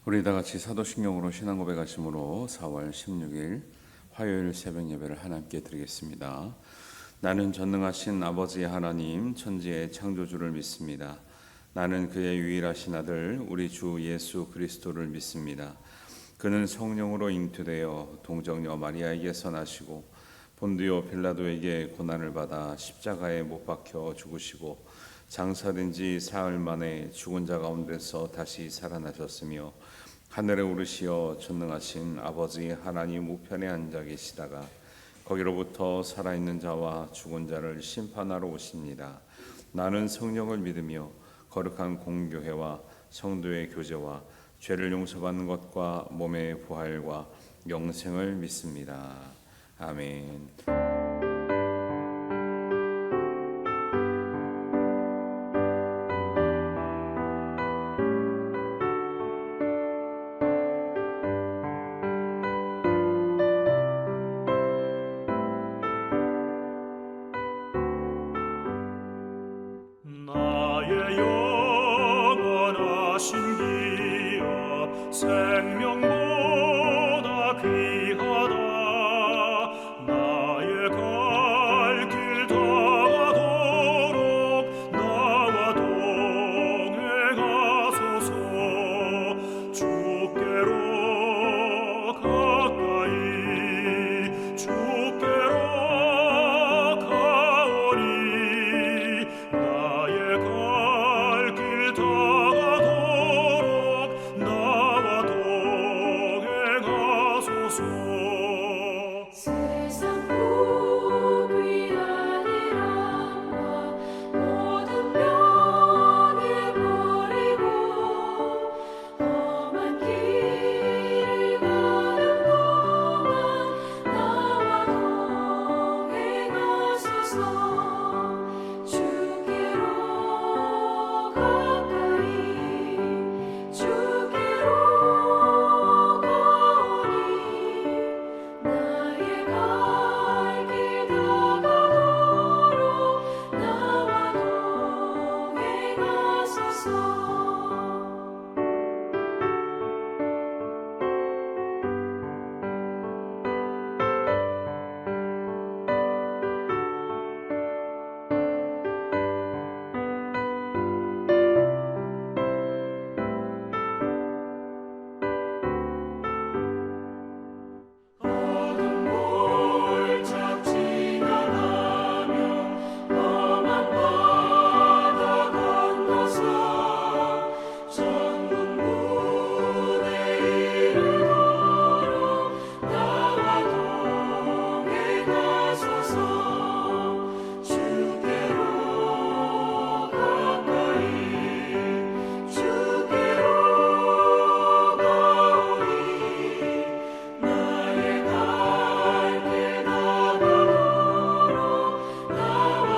우리 다 같이 사도신경으로 신앙 고백하심으로 4월 16일 화요일 새벽 예배를 하나님께 드리겠습니다. 나는 전능하신 아버지 하나님 천지의 창조주를 믿습니다. 나는 그의 유일하신 아들 우리 주 예수 그리스도를 믿습니다. 그는 성령으로 잉태되어 동정녀 마리아에게서 나시고 본디오 빌라도에게 고난을 받아 십자가에 못 박혀 죽으시고 장사된 지 사흘 만에 죽은 자 가운데서 다시 살아나셨으며 하늘에 오르시어 전능하신 아버지 하나님 우편에 앉아 계시다가 거기로부터 살아있는 자와 죽은 자를 심판하러 오십니다. 나는 성령을 믿으며 거룩한 공교회와 성도의 교제와 죄를 용서받는 것과 몸의 부활과 영생을 믿습니다. 아멘. 나의 영원하신 기업 생명보다 귀하다. 나의 갈 길 다가도록 나와 동행하소서. 주께로 가까이 주께로 가오리. 나의 갈 길 다가도록 나와 동행하소서. 세상 복 위한 일함과 모든 병을 버리고 험한 길을 가는 동안 나와 동행하소서. 주께로 가까이 주께로 가오니 나의 갈 길 다가도록 나와 동행하소서. 어둠 몰짝 지나가며 험한 바다 건너서 천국 문에 이르도록 나와 동행하소서. 주께로 가까이 주께로 가오니 나의 갈 길 다가도록 나와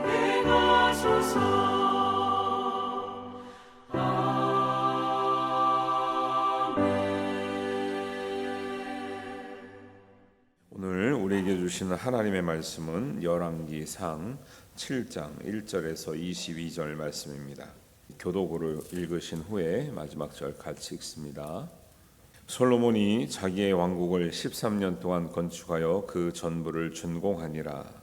동행하소서. 오늘 우리에게 주시는 하나님의 말씀은 열왕기상 7장 1절에서 22절 말씀입니다. 교독으로 읽으신 후에 마지막 절 같이 읽습니다. 솔로몬이 자기의 왕국을 13년 동안 건축하여 그 전부를 준공하니라.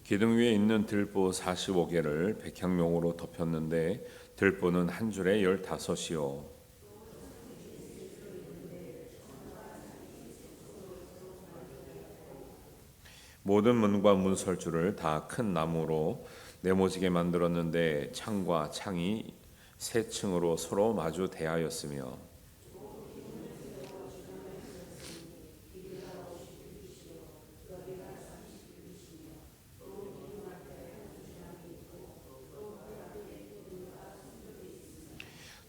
기둥 위에 있는 들보 45개를 백향목으로 덮였는데 들보는 한 줄에 15이요 모든 문과 문설주를 다 큰 나무로 네모지게 만들었는데 창과 창이 세 층으로 서로 마주 대하였으며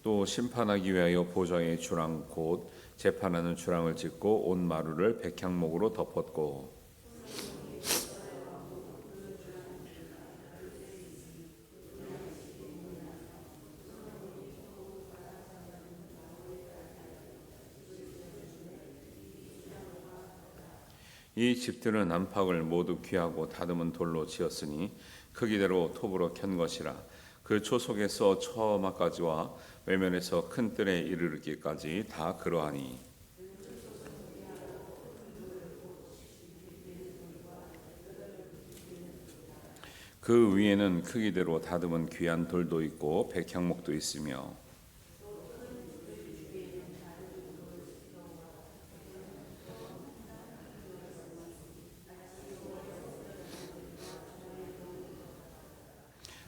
또 심판하기 위하여 보좌의 주랑 곧 재판하는 주랑을 짓고 온 마루를 백향목으로 덮었고 이 집들은 안팎을 모두 귀하고 다듬은 돌로 지었으니 크기대로 톱으로 켠 것이라. 그 초속에서 처마까지와 외면에서 큰 뜰에 이르기까지 다 그러하니 그 위에는 크기대로 다듬은 귀한 돌도 있고 백향목도 있으며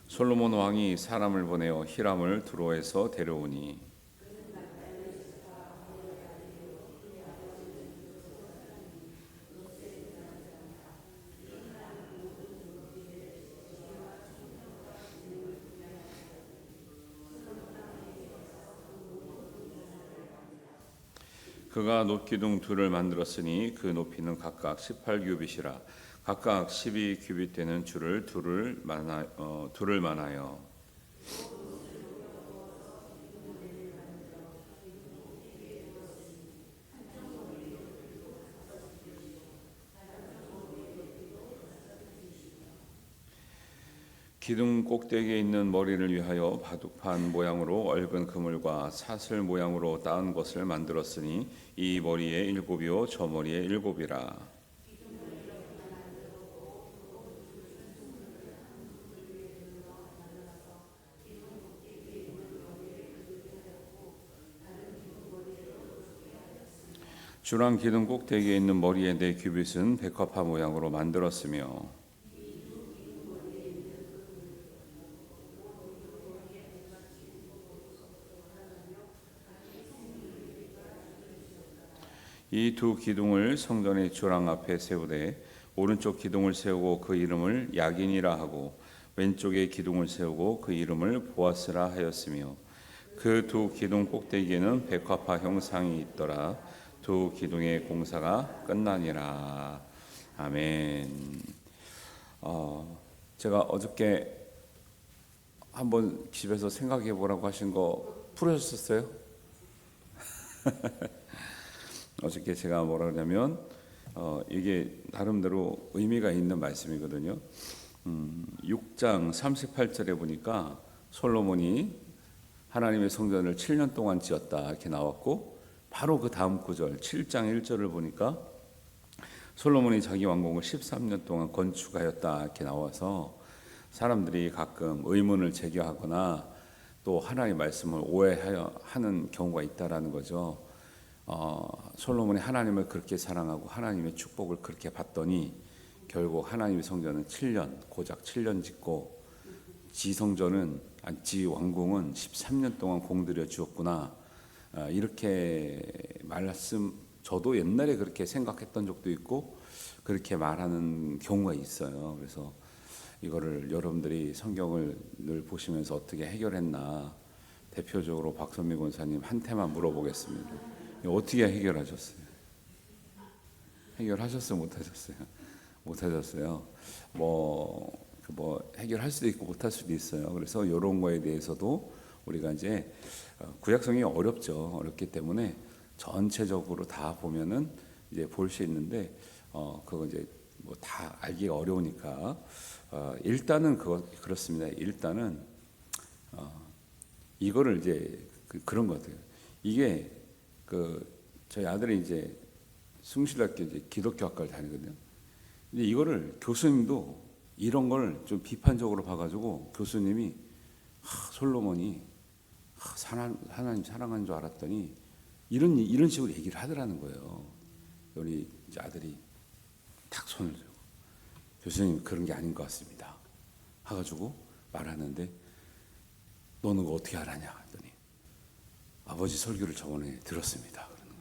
솔로몬 왕이 사람을 보내어 히람을 두로에서 데려오니 그가 놋기둥 둘을 만들었으니 그 높이는 각각 18규빗이라. 각각 12규빗 되는 줄을 둘을 만하여 기둥 꼭대기에 있는 머리를 위하여 바둑판 모양으로 얽은 그물과 사슬 모양으로 따은 것을 만들었으니 이 머리에 일곱이요 저 머리에 일곱이라. 주랑 기둥 꼭대기에 있는 머리에 네 규빗은 백합화 모양으로 만들었으며 이 두 기둥을 성전의 주랑 앞에 세우되 오른쪽 기둥을 세우고 그 이름을 야긴이라 하고 왼쪽에 기둥을 세우고 그 이름을 보아스라 하였으며 그 두 기둥 꼭대기에는 백합화 형상이 있더라. 두 기둥의 공사가 끝나니라. 아멘. 제가 어저께 한번 집에서 생각해 보라고 하신 거 풀으셨어요? 어저께 제가 뭐라 그러냐면 이게 나름대로 의미가 있는 말씀이거든요. 6장 38절에 보니까 솔로몬이 하나님의 성전을 7년 동안 지었다 이렇게 나왔고 바로 그 다음 구절 7장 1절을 보니까 솔로몬이 자기 왕궁을 13년 동안 건축하였다 이렇게 나와서 사람들이 가끔 의문을 제기하거나 또 하나님의 말씀을 오해하는 경우가 있다라는 거죠. 솔로몬이 하나님을 그렇게 사랑하고 하나님의 축복을 그렇게 받더니 결국 하나님의 성전은 7년 고작 7년 짓고 지 왕궁은 13년 동안 공들여 주었구나. 이렇게 저도 옛날에 그렇게 생각했던 적도 있고 그렇게 말하는 경우가 있어요. 그래서 이거를 여러분들이 성경을 늘 보시면서 어떻게 해결했나 대표적으로 박선미 권사님 한테만 물어보겠습니다. 어떻게 해결하셨어요? 해결하셨어요? 못하셨어요? 못하셨어요. 해결할 수도 있고 못할 수도 있어요. 그래서 이런 거에 대해서도 우리가 이제 구약성이 어렵기 때문에 전체적으로 다 보면은 이제 볼 수 있는데 그거 이제 뭐 다 알기가 어려우니까 일단은 그렇습니다. 일단은 이거를 이제 그런 것 같아요. 이게 저희 아들이 이제 숭실학교 이제 기독교 학과를 다니거든요. 근데 이거를 교수님도 이런 걸 좀 비판적으로 봐가지고 교수님이 솔로몬이 하나님 사랑하는 줄 알았더니 이런 식으로 얘기를 하더라는 거예요. 우리 이제 아들이 탁 손을 들고 교수님 그런 게 아닌 것 같습니다. 해가지고 말하는데 너는 그거 어떻게 알았냐 했더니 아버지 설교를 저번에 들었습니다. 그러는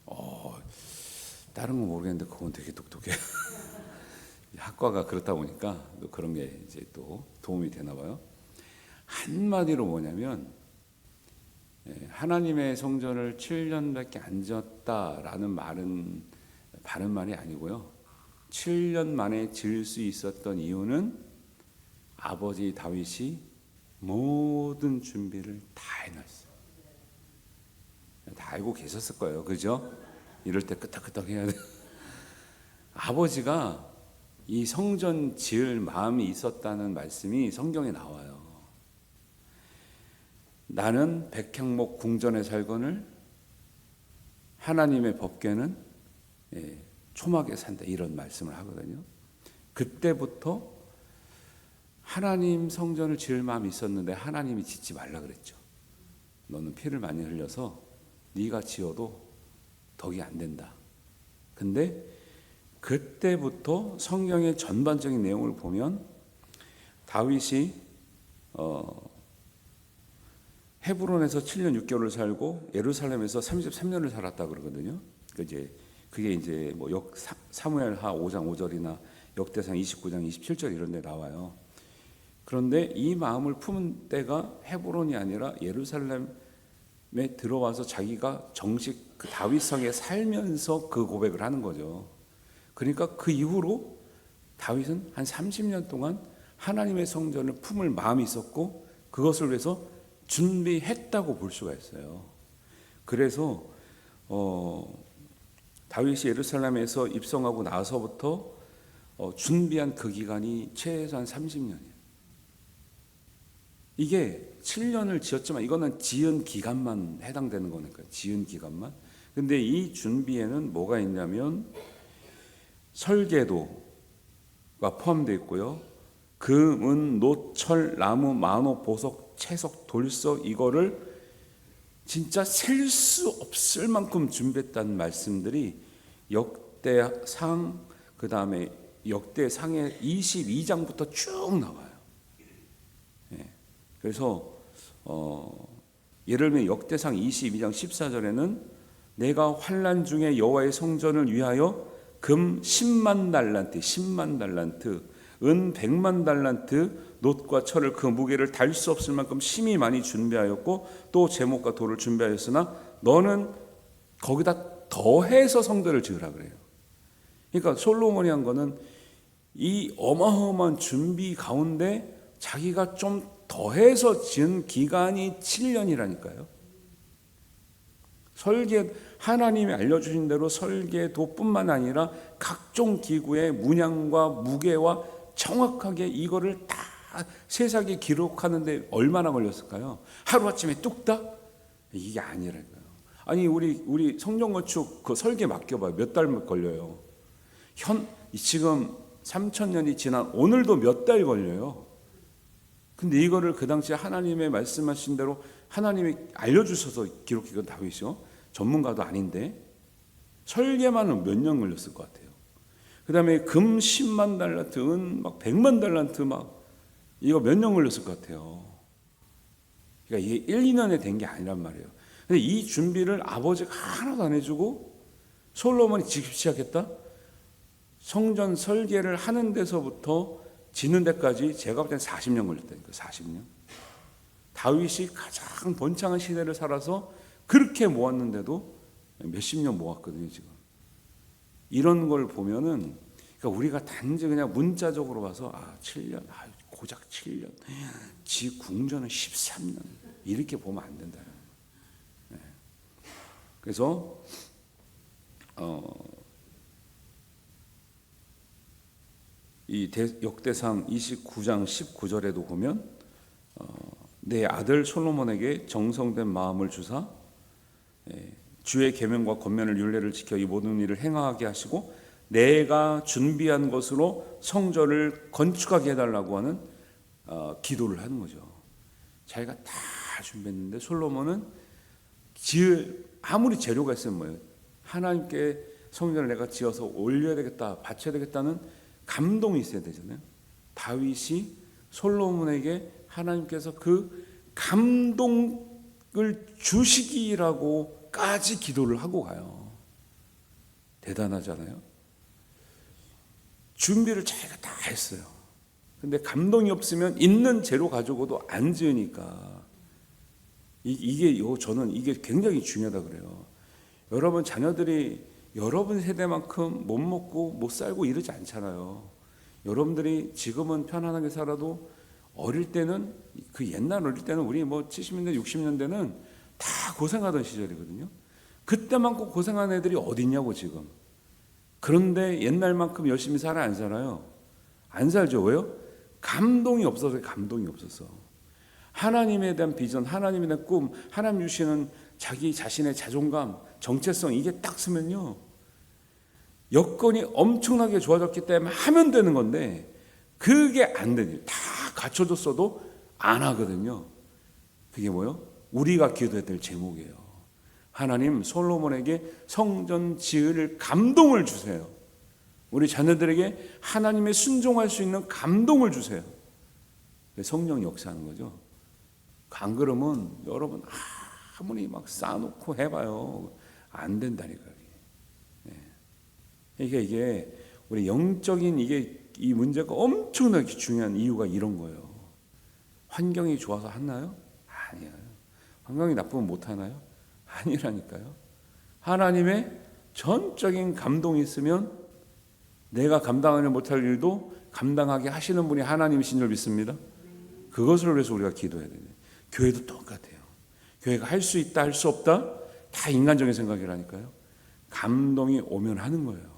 거예요. 다른 건 모르겠는데 그건 되게 똑똑해. 학과가 그렇다 보니까 또 그런 게 이제 또 도움이 되나 봐요. 한마디로 뭐냐면 하나님의 성전을 7년밖에 안 지었다라는 말은 바른 말이 아니고요. 7년 만에 지을 수 있었던 이유는 아버지 다윗이 모든 준비를 다 해놨어요. 다 알고 계셨을 거예요. 그죠? 이럴 때 끄떡끄떡 해야 돼. 아버지가 이 성전 지을 마음이 있었다는 말씀이 성경에 나와요. 나는 백향목 궁전에 살거늘 하나님의 법궤는 초막에 산다, 이런 말씀을 하거든요. 그때부터 하나님 성전을 지을 마음이 있었는데 하나님이 짓지 말라 그랬죠. 너는 피를 많이 흘려서 네가 지어도 덕이 안 된다. 근데 그때부터 성경의 전반적인 내용을 보면 다윗이 헤브론에서 7년 6개월을 살고 예루살렘에서 33년을 살았다 그러거든요. 그게 이제 뭐 사무엘하 5장 5절이나 역대상 29장 27절 이런 데 나와요. 그런데 이 마음을 품은 때가 헤브론이 아니라 예루살렘에 들어와서 자기가 정식 그 다윗성에 살면서 그 고백을 하는 거죠. 그러니까 그 이후로 다윗은 한 30년 동안 하나님의 성전을 품을 마음이 있었고 그것을 위해서 준비했다고 볼 수가 있어요. 그래서 다윗이 예루살렘에서 입성하고 나서부터 준비한 그 기간이 최소한 30년이에요. 이게 7년을 지었지만 이거는 지은 기간만 해당되는 거니까, 지은 기간만. 근데 이 준비에는 뭐가 있냐면 설계도가 포함되어 있고요. 금, 은, 노, 철, 나무, 만호, 보석, 채석, 돌석, 이거를 진짜 셀 수 없을 만큼 준비했다는 말씀들이 역대상, 그 다음에 역대상의 22장부터 쭉 나와요. 그래서 예를 들면 역대상 22장 14절에는 내가 환난 중에 여호와의 성전을 위하여 금 10만 달란트, 은 100만 달란트, 놋과 철을 그 무게를 달 수 없을 만큼 심히 많이 준비하였고 또 제목과 돌을 준비하였으나 너는 거기다 더해서 성전을 지으라 그래요. 그러니까 솔로몬이 한 거는 이 어마어마한 준비 가운데 자기가 좀 더해서 지은 기간이 7년이라니까요. 하나님이 알려주신 대로 설계도뿐만 아니라 각종 기구의 문양과 무게와 정확하게 이거를 다 세세하게 기록하는데 얼마나 걸렸을까요? 하루아침에 뚝딱? 이게 아니라고요. 아니 우리 성전 건축 그 설계 맡겨봐요. 몇 달 걸려요. 지금 3,000년이 지난 오늘도 몇 달 걸려요. 근데 이거를 그 당시에 하나님의 말씀하신 대로 하나님이 알려주셔서 기록한 다윗이요. 전문가도 아닌데 설계만은 몇 년 걸렸을 것 같아요. 그 다음에 금 10만 달란트, 은 막 100만 달란트 막 이거 몇 년 걸렸을 것 같아요. 그러니까 이게 1, 2년에 된 게 아니란 말이에요. 근데 이 준비를 아버지가 하나도 안 해주고 솔로몬이 직접 시작했다? 성전 설계를 하는 데서부터 지는 데까지 제가 볼 때는 40년 걸렸다니까요. 40년. 다윗이 가장 번창한 시대를 살아서 그렇게 모았는데도 몇십 년 모았거든요, 지금. 이런 걸 보면은, 그러니까 우리가 단지 그냥 문자적으로 봐서, 7년, 고작 7년, 지 궁전은 13년, 이렇게 보면 안 된다. 네. 그래서, 이 역대상 29장 19절에도 보면 내 아들 솔로몬에게 정성된 마음을 주사 주의 계명과 권면을 율례를 지켜 이 모든 일을 행하게 하시고 내가 준비한 것으로 성전을 건축하게 해달라고 하는 기도를 하는 거죠. 자기가 다 준비했는데 솔로몬은 아무리 재료가 있으면 뭐예요? 하나님께 성전을 내가 지어서 올려야 되겠다, 바쳐야 되겠다는 감동이 있어야 되잖아요. 다윗이 솔로몬에게 하나님께서 그 감동을 주시기라고까지 기도를 하고 가요. 대단하잖아요. 준비를 자기가 다 했어요. 근데 감동이 없으면 있는 재료 가지고도 안 지으니까 저는 이게 굉장히 중요하다 그래요. 여러분 자녀들이 여러분 세대만큼 못 먹고 못 살고 이러지 않잖아요. 여러분들이 지금은 편안하게 살아도 어릴 때는 그 옛날 어릴 때는 우리 뭐 70년대 60년대는 다 고생하던 시절이거든요. 그때만큼 고생한 애들이 어디 있냐고 지금. 그런데 옛날만큼 열심히 살아 안 살아요? 안 살죠. 왜요? 감동이 없어서. 감동이 없어서. 하나님에 대한 비전, 하나님에 대한 꿈, 하나님 주시는 자기 자신의 자존감, 정체성, 이게 딱 쓰면요, 여건이 엄청나게 좋아졌기 때문에 하면 되는 건데 그게 안 되니 다 갖춰졌어도 안 하거든요. 그게 뭐요? 우리가 기도해야 될 제목이에요. 하나님, 솔로몬에게 성전 지을 감동을 주세요. 우리 자녀들에게 하나님의 순종할 수 있는 감동을 주세요. 성령 역사하는 거죠. 안 그러면 여러분 아무리 막 쌓아놓고 해봐요, 안 된다니까요. 이게 우리 영적인 이 문제가 엄청나게 중요한 이유가 이런 거예요. 환경이 좋아서 하나요? 아니에요. 환경이 나쁘면 못 하나요? 아니라니까요. 하나님의 전적인 감동이 있으면 내가 감당하지 못할 일도 감당하게 하시는 분이 하나님이신 줄 믿습니다. 그것을 위해서 우리가 기도해야 돼요. 교회도 똑같아요. 교회가 할 수 있다, 할 수 없다, 다 인간적인 생각이라니까요. 감동이 오면 하는 거예요.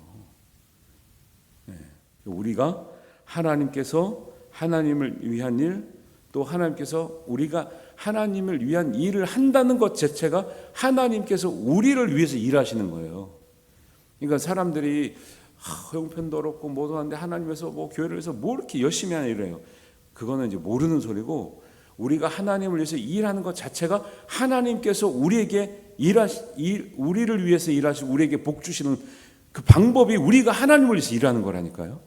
우리가 하나님께서 하나님을 위한 일, 또 하나님께서 우리가 하나님을 위한 일을 한다는 것 자체가 하나님께서 우리를 위해서 일하시는 거예요. 그러니까 사람들이 형편도 어렵고 뭐도 하는데 하나님에서 뭐 교회를 위해서 뭐 이렇게 열심히 하냐 이래요. 그거는 이제 모르는 소리고, 우리가 하나님을 위해서 일하는 것 자체가 하나님께서 우리에게 우리를 위해서 일하시고 우리에게 복 주시는 그 방법이 우리가 하나님을 위해서 일하는 거라니까요.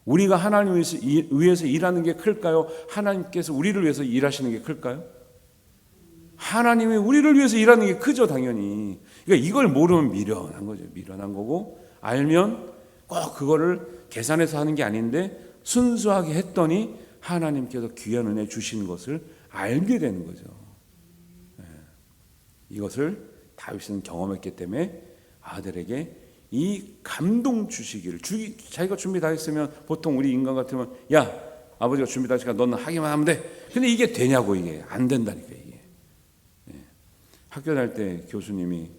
우리가 하나님을 위해서 일하는 게 클까요? 하나님께서 우리를 위해서 일하시는 게 클까요? 하나님이 우리를 위해서 일하는 게 크죠, 당연히. 그러니까 이걸 모르면 미련한 거죠. 미련한 거고, 알면 꼭 그거를 계산해서 하는 게 아닌데 순수하게 했더니 하나님께서 귀한 은혜 주시는 것을 알게 되는 거죠. 이것을 다윗은 경험했기 때문에 아들에게 이 감동 주시기를, 자기가 준비 다 했으면 보통 우리 인간 같으면 야, 아버지가 준비 다 했으니까 너는 하기만 하면 돼. 근데 이게 되냐고. 이게 안 된다니까. 이게 학교 다닐 때 교수님이,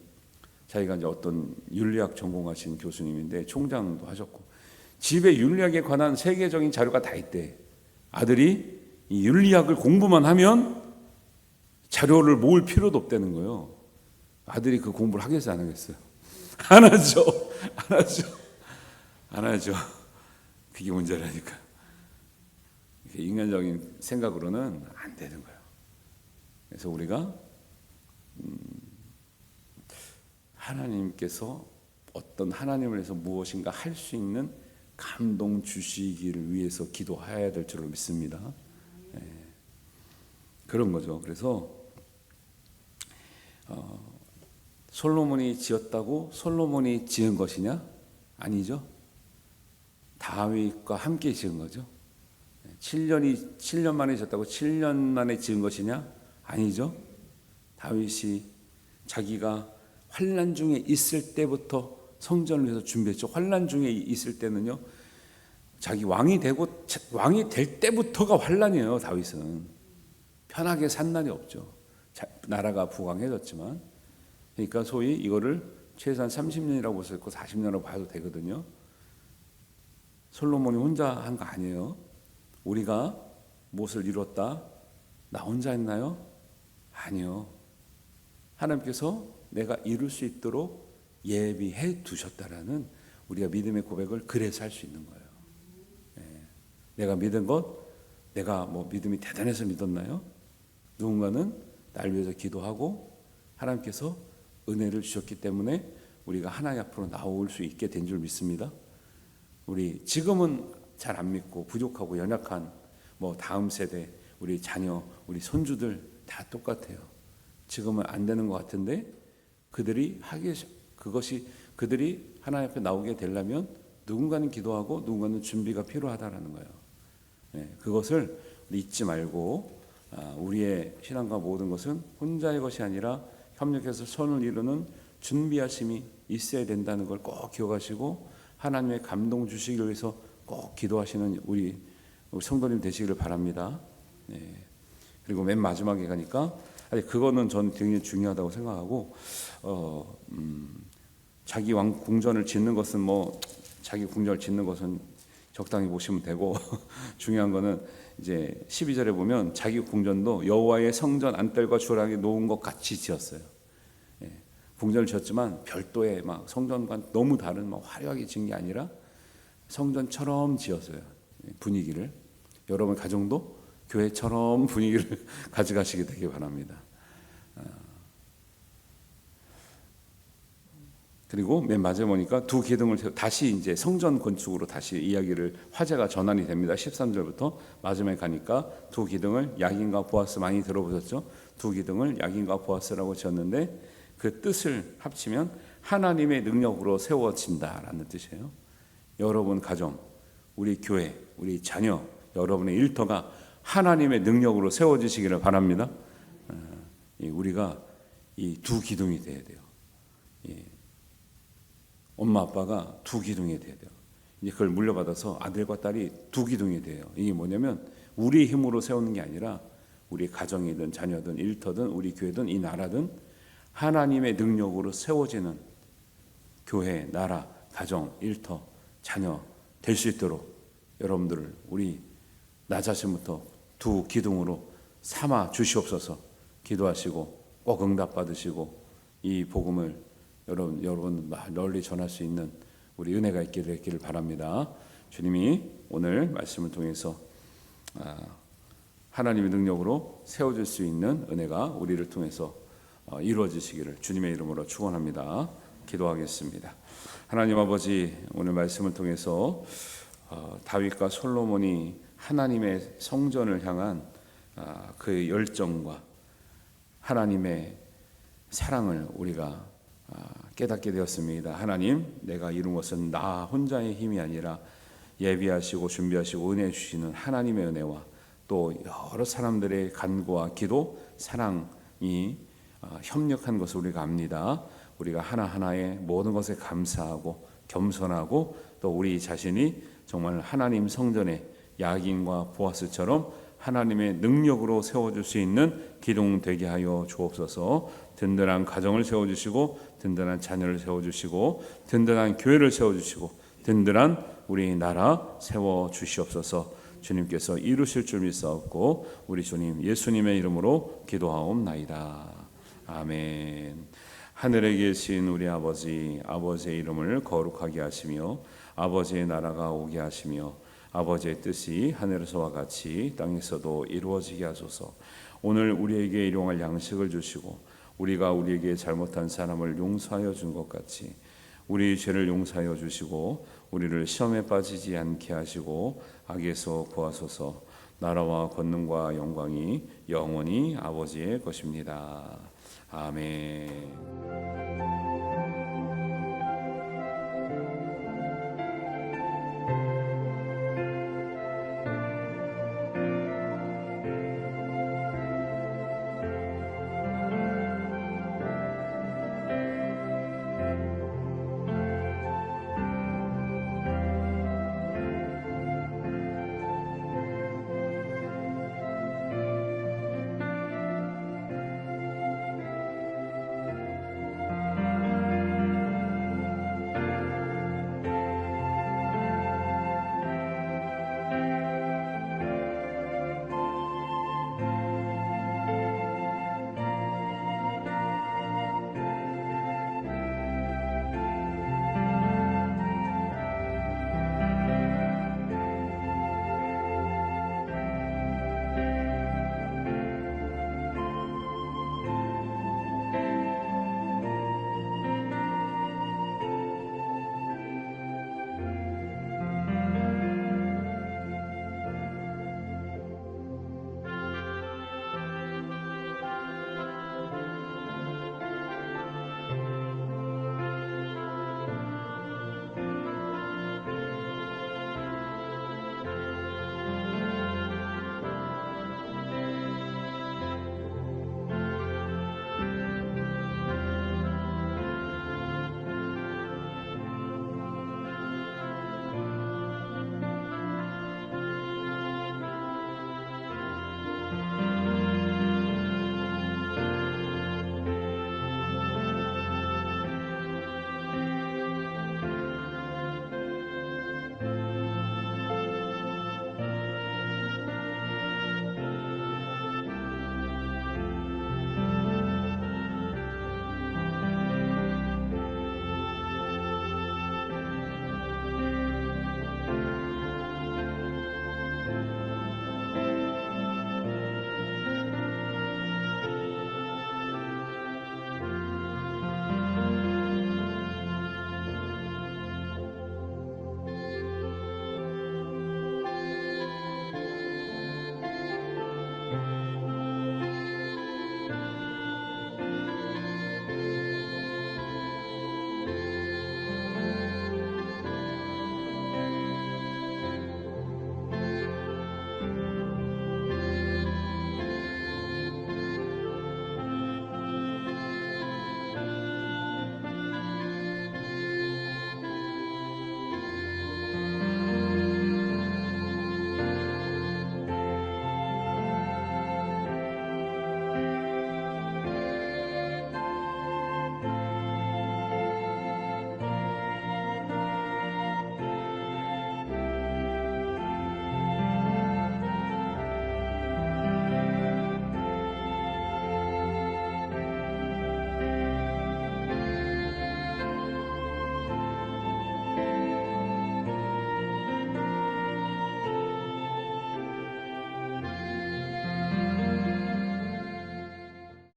자기가 이제 어떤 윤리학 전공하신 교수님인데 총장도 하셨고, 집에 윤리학에 관한 세계적인 자료가 다 있대. 아들이 이 윤리학을 공부만 하면 자료를 모을 필요도 없다는 거예요. 아들이 그 공부를 하겠어요, 안 하겠어요? 안 하죠. 안 하죠. 안 하죠. 그게 문제라니까. 인간적인 생각으로는 안 되는 거예요. 그래서 우리가 하나님께서 어떤 하나님을 위해서 무엇인가 할 수 있는 감동 주시기를 위해서 기도해야 될 줄로 믿습니다. 그런 거죠. 그래서 솔로몬이 지었다고 솔로몬이 지은 것이냐? 아니죠. 다윗과 함께 지은 거죠. 7년 만에 지었다고 7년 만에 지은 것이냐? 아니죠. 다윗이 자기가 환난 중에 있을 때부터 성전을 위해서 준비했죠. 환난 중에 있을 때는요, 자기 왕이 될 때부터가 환난이에요. 다윗은 편하게 산 날이 없죠. 나라가 부강해졌지만. 그러니까 소위 이거를 최소한 30년이라고 볼 수 있고 40년이라고 봐도 되거든요. 솔로몬이 혼자 한 거 아니에요. 우리가 무엇을 이뤘다? 나 혼자 했나요? 아니요. 하나님께서 내가 이룰 수 있도록 예비해 두셨다라는 우리가 믿음의 고백을 그래서 할 수 있는 거예요. 내가 믿은 것, 내가 뭐 믿음이 대단해서 믿었나요? 누군가는 날 위해서 기도하고 하나님께서 은혜를 주셨기 때문에 우리가 하나님 앞으로 나올 수 있게 된 줄 믿습니다. 우리 지금은 잘 안 믿고 부족하고 연약한 뭐 다음 세대, 우리 자녀, 우리 손주들 다 똑같아요. 지금은 안 되는 것 같은데 그들이 하나님 앞에 나오게 되려면 누군가는 기도하고 누군가는 준비가 필요하다라는 거예요. 그것을 잊지 말고 우리의 신앙과 모든 것은 혼자의 것이 아니라 협력해서 선을 이루는 준비하심이 있어야 된다는 걸 꼭 기억하시고 하나님의 감동 주시기 위해서 꼭 기도하시는 우리 성도님 되시기를 바랍니다. 그리고 맨 마지막에 가니까 그거는 전 굉장히 중요하다고 생각하고 자기 왕 궁전을 짓는 것은 자기 궁전을 짓는 것은 적당히 보시면 되고 중요한 거는 이제 12절에 보면 자기 궁전도 여호와의 성전 안뜰과 주랑에 놓은 것 같이 지었어요. 궁전을 지었지만 별도의 막 성전과 너무 다른 화려하게 지은 게 아니라 성전처럼 지었어요. 분위기를. 여러분 가정도 교회처럼 분위기를 가져가시게 되기 바랍니다. 그리고 맨 마지막에 보니까 두 기둥을 다시 이제 성전 건축으로 다시 이야기를 화제가 전환이 됩니다. 13절부터 마지막에 가니까 두 기둥을 야긴과 보아스, 많이 들어보셨죠? 두 기둥을 야긴과 보아스라고 지었는데 그 뜻을 합치면 하나님의 능력으로 세워진다라는 뜻이에요. 여러분 가정, 우리 교회, 우리 자녀, 여러분의 일터가 하나님의 능력으로 세워지시기를 바랍니다. 우리가 이 두 기둥이 돼야 돼요. 엄마 아빠가 두 기둥이 돼야 돼요. 이제 그걸 물려받아서 아들과 딸이 두 기둥이 돼요. 이게 뭐냐면 우리 힘으로 세우는 게 아니라 우리 가정이든 자녀든 일터든 우리 교회든 이 나라든 하나님의 능력으로 세워지는 교회, 나라, 가정, 일터, 자녀 될 수 있도록 여러분들을 우리 나 자신부터 두 기둥으로 삼아 주시옵소서. 기도하시고 꼭 응답 받으시고 이 복음을 여러분 널리 전할 수 있는 우리 은혜가 있기를 바랍니다. 주님이 오늘 말씀을 통해서 하나님의 능력으로 세워질 수 있는 은혜가 우리를 통해서 이루어지시기를 주님의 이름으로 축원합니다. 기도하겠습니다. 하나님 아버지, 오늘 말씀을 통해서 다윗과 솔로몬이 하나님의 성전을 향한 그 열정과 하나님의 사랑을 우리가 깨닫게 되었습니다. 하나님, 내가 이룬 것은 나 혼자의 힘이 아니라 예비하시고 준비하시고 은혜 주시는 하나님의 은혜와 또 여러 사람들의 간구와 기도, 사랑이 협력한 것을 우리가 압니다. 우리가 하나하나의 모든 것에 감사하고 겸손하고 또 우리 자신이 정말 하나님 성전의 야긴과 보아스처럼 하나님의 능력으로 세워줄 수 있는 기둥 되게 하여 주옵소서. 든든한 가정을 세워주시고 든든한 자녀를 세워주시고 든든한 교회를 세워주시고 든든한 우리 나라 세워주시옵소서. 주님께서 이루실 줄 믿사옵고 우리 주님 예수님의 이름으로 기도하옵나이다. 아멘. 하늘에 계신 우리 아버지, 아버지의 이름을 거룩하게 하시며 아버지의 나라가 오게 하시며 아버지의 뜻이 하늘에서와 같이 땅에서도 이루어지게 하소서. 오늘 우리에게 일용할 양식을 주시고 우리가 우리에게 잘못한 사람을 용서하여 준 것 같이 우리 죄를 용서하여 주시고 우리를 시험에 빠지지 않게 하시고 악에서 구하소서. 나라와 권능과 영광이 영원히 아버지의 것입니다. 아멘.